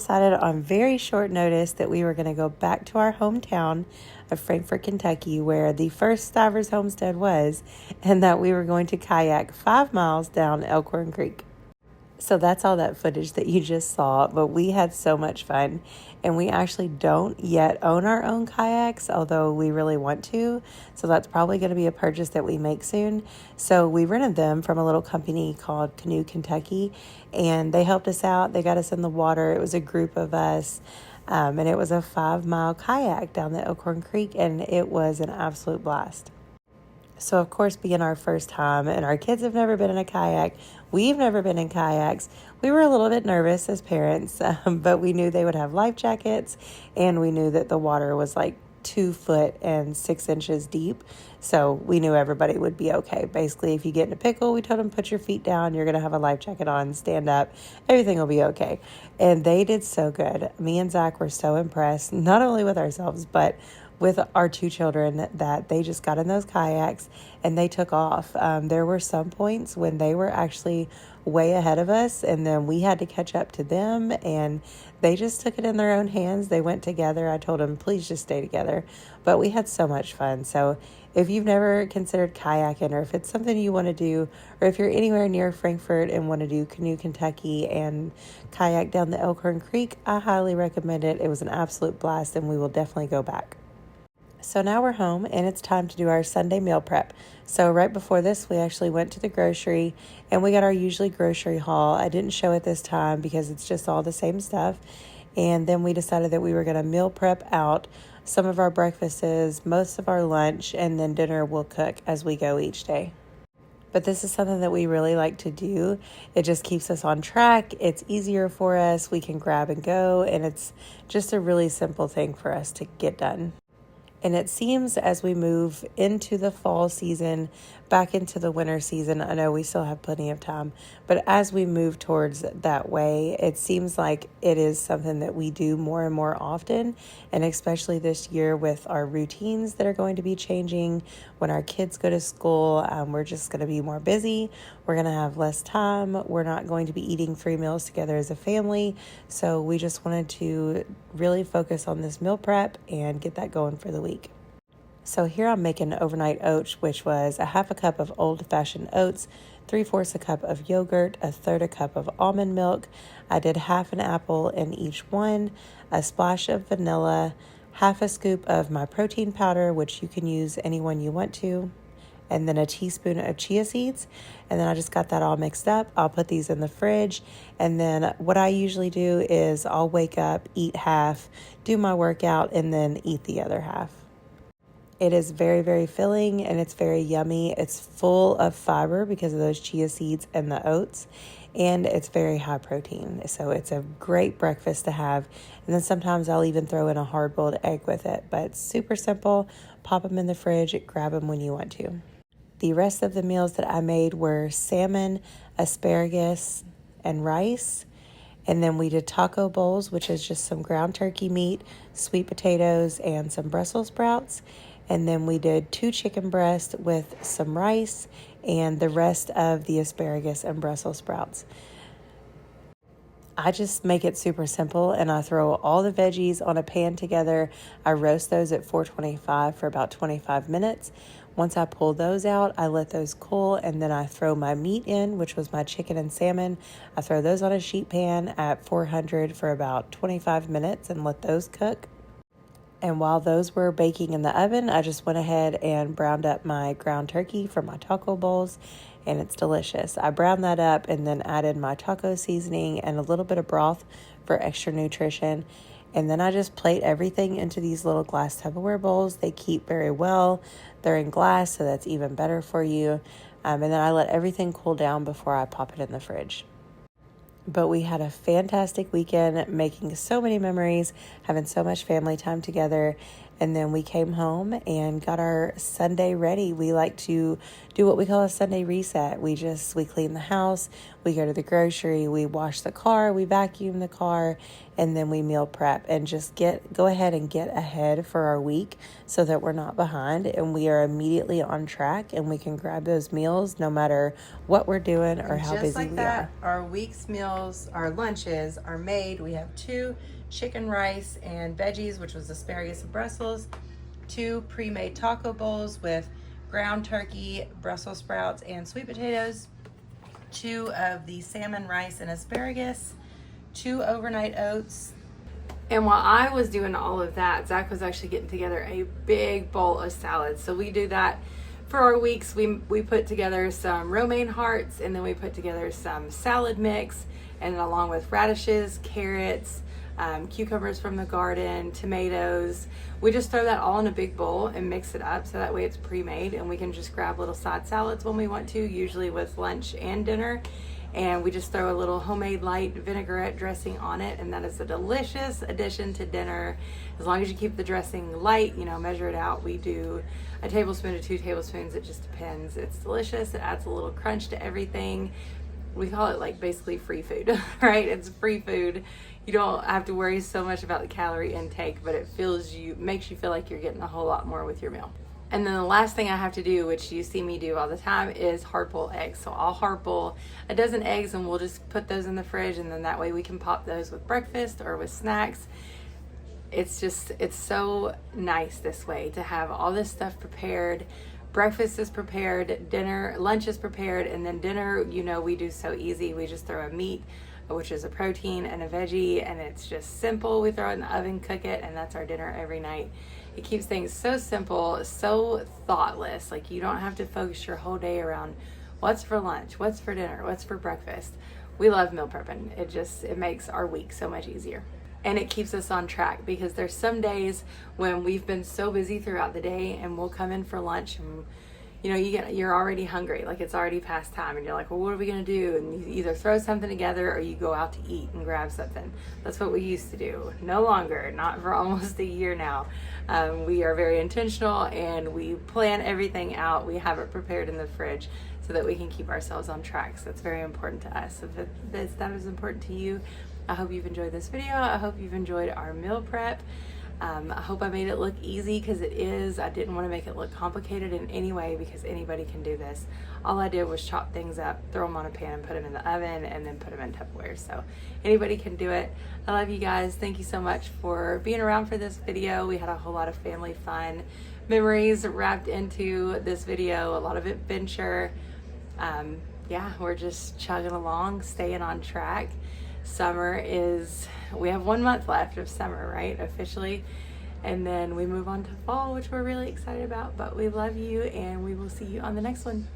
decided on very short notice that we were going to go back to our hometown of Frankfort, Kentucky, where the first Stivers homestead was, and that we were going to kayak 5 miles down Elkhorn Creek. So that's all that footage that you just saw, but we had so much fun. And we actually don't yet own our own kayaks, although we really want to. So that's probably going to be a purchase that we make soon. So we rented them from a little company called Canoe Kentucky, and they helped us out. They got us in the water. It was a group of us, and it was a 5-mile kayak down the Elkhorn Creek, and it was an absolute blast. So, of course, being our first time, and our kids have never been in a kayak, we've never been in kayaks, we were a little bit nervous as parents, but we knew they would have life jackets, and we knew that the water was like 2 foot and 6 inches deep, so we knew everybody would be okay. Basically, if you get in a pickle, we told them, put your feet down, you're going to have a life jacket on, stand up, everything will be okay. And they did so good. Me and Zach were so impressed, not only with ourselves, but with our 2 children, that they just got in those kayaks and they took off. There were some points when they were actually way ahead of us, and then we had to catch up to them, and they just took it in their own hands. They went together. I told them, please just stay together. But we had so much fun. So if you've never considered kayaking, or if it's something you want to do, or if you're anywhere near Frankfort and want to do Canoe Kentucky and kayak down the Elkhorn Creek, I highly recommend it. It was an absolute blast, and we will definitely go back. So now we're home, and it's time to do our Sunday meal prep. So right before this, we actually went to the grocery, and we got our usually grocery haul. I didn't show it this time because it's just all the same stuff. And then we decided that we were going to meal prep out some of our breakfasts, most of our lunch, and then dinner we'll cook as we go each day. But this is something that we really like to do. It just keeps us on track. It's easier for us. We can grab and go, and it's just a really simple thing for us to get done. And it seems as we move into the fall season, back into the winter season, I know we still have plenty of time, but as we move towards that way, it seems like it is something that we do more and more often. And especially this year with our routines that are going to be changing when our kids go to school, we're just going to be more busy. We're going to have less time. We're not going to be eating 3 meals together as a family. So we just wanted to really focus on this meal prep and get that going for the week. So here I'm making overnight oats, which was a 1/2 cup of old-fashioned oats, 3/4 a cup of yogurt, 1/3 a cup of almond milk. I did 1/2 an apple in each one, a splash of vanilla, 1/2 a scoop of my protein powder, which you can use any one you want to, and then a teaspoon of chia seeds. And then I just got that all mixed up. I'll put these in the fridge. And then what I usually do is I'll wake up, eat half, do my workout, and then eat the other half. It is very, very filling, and it's very yummy. It's full of fiber because of those chia seeds and the oats, and it's very high protein. So it's a great breakfast to have. And then sometimes I'll even throw in a hard-boiled egg with it. But it's super simple. Pop them in the fridge, grab them when you want to. The rest of the meals that I made were salmon, asparagus, and rice. And then we did taco bowls, which is just some ground turkey meat, sweet potatoes, and some Brussels sprouts. And then we did 2 chicken breasts with some rice and the rest of the asparagus and Brussels sprouts. I just make it super simple, and I throw all the veggies on a pan together. I roast those at 425 for about 25 minutes. Once I pull those out, I let those cool, and then I throw my meat in, which was my chicken and salmon. I throw those on a sheet pan at 400 for about 25 minutes and let those cook. And while those were baking in the oven, I just went ahead and browned up my ground turkey for my taco bowls, and it's delicious. I browned that up and then added my taco seasoning and a little bit of broth for extra nutrition. And then I just plate everything into these little glass Tupperware bowls. They keep very well. They're in glass, so that's even better for you. And then I let everything cool down before I pop it in the fridge. But we had a fantastic weekend, making so many memories, having so much family time together. And then we came home and got our Sunday ready. We like to do what we call a Sunday reset. We clean the house, we go to the grocery, we wash the car, we vacuum the car, and then we meal prep and just go ahead and get ahead for our week so that we're not behind and we are immediately on track and we can grab those meals no matter what we're doing or how busy we are. Our week's meals, our lunches are made. We have 2 chicken, rice, and veggies, which was asparagus and Brussels, 2 pre-made taco bowls with ground turkey, Brussels sprouts, and sweet potatoes, 2 of the salmon, rice, and asparagus, 2 overnight oats. And while I was doing all of that, Zach was actually getting together a big bowl of salad. So we do that for our weeks. We put together some romaine hearts, and then we put together some salad mix, and along with radishes, carrots, cucumbers from the garden, tomatoes. We just throw that all in a big bowl and mix it up so that way it's pre-made and we can just grab little side salads when we want to, usually with lunch and dinner. And we just throw a little homemade light vinaigrette dressing on it, and that is a delicious addition to dinner. As long as you keep the dressing light, measure it out. We do a tablespoon to 2 tablespoons. It just depends. It's delicious. It adds a little crunch to everything. We call it like basically free food, right? It's free food. You don't have to worry so much about the calorie intake, but it makes you feel like you're getting a whole lot more with your meal. And then the last thing I have to do, which you see me do all the time, is hard boil eggs. So I'll hard boil a dozen eggs and we'll just put those in the fridge, and then that way we can pop those with breakfast or with snacks. It's so nice this way to have all this stuff prepared. Breakfast is prepared, lunch is prepared, and then dinner, we do so easy. We just throw a meat, which is a protein, and a veggie, and it's just simple. We throw it in the oven, cook it, and that's our dinner every night. It keeps things so simple, so thoughtless. Like, you don't have to focus your whole day around what's for lunch, what's for dinner, what's for breakfast. We love meal prepping. It makes our week so much easier. And it keeps us on track, because there's some days when we've been so busy throughout the day and we'll come in for lunch and you're already hungry, like it's already past time, and you're like, well, what are we gonna do? And you either throw something together or you go out to eat and grab something. That's what we used to do. No longer, not for almost a year now. We are very intentional and we plan everything out. We have it prepared in the fridge so that we can keep ourselves on track. So it's very important to us. If that is important to you, I hope you've enjoyed this video. I hope you've enjoyed our meal prep. I hope I made it look easy, because it is. I didn't want to make it look complicated in any way, because anybody can do this. All I did was chop things up, throw them on a pan, and put them in the oven, and then put them in Tupperware. So anybody can do it. I love you guys. Thank you so much for being around for this video. We had a whole lot of family fun memories wrapped into this video, a lot of adventure. We're just chugging along, staying on track. We have 1 month left of summer, right, officially, and then we move on to fall, which we're really excited about. But we love you, and we will see you on the next one.